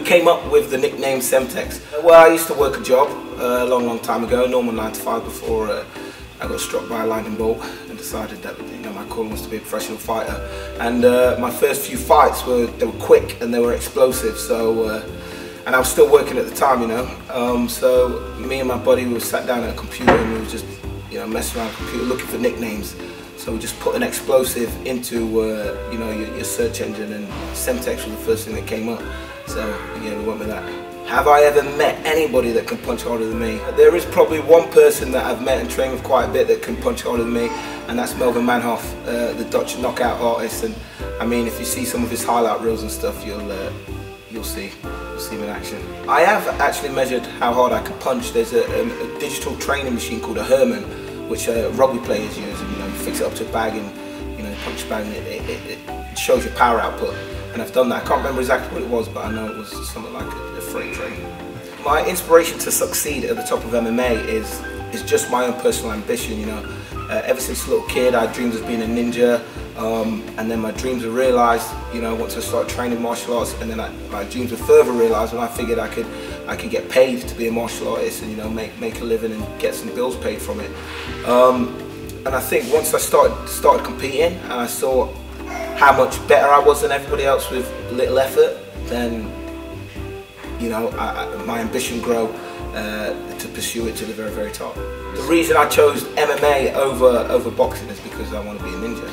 came up with the nickname Semtex? Well, I used to work a job a long time ago, normal 9 to 5, before I got struck by a lightning bolt and decided that my calling was to be a professional fighter. And my first few fights were quick and they were explosive. So and I was still working at the time, so me and my buddy, we were sat down at a computer and we were just messing around the computer looking for nicknames. So we just put an explosive into your search engine, and Semtex was the first thing that came up. So yeah, we went with that. Have I ever met anybody that can punch harder than me? There is probably one person that I've met and trained with quite a bit that can punch harder than me, and that's Melvin Manhoef, the Dutch knockout artist. And I mean, if you see some of his highlight reels and stuff, you'll see him in action. I have actually measured how hard I can punch. There's a digital training machine called a Herman, which rugby players use. And, you fix it up to a bag and punch the bag, and it shows your power output. And I've done that. I can't remember exactly what it was, but I know it was something like a freight train. My inspiration to succeed at the top of MMA is just my own personal ambition. Ever since a little kid, I had dreams of being a ninja, and then my dreams were realised. Once I started training martial arts, and then my dreams were further realised when I figured I could get paid to be a martial artist and make a living and get some bills paid from it. And I think once I started competing and I saw how much better I was than everybody else with little effort, then my ambition grew to pursue it to the very, very top. The reason I chose MMA over boxing is because I want to be a ninja.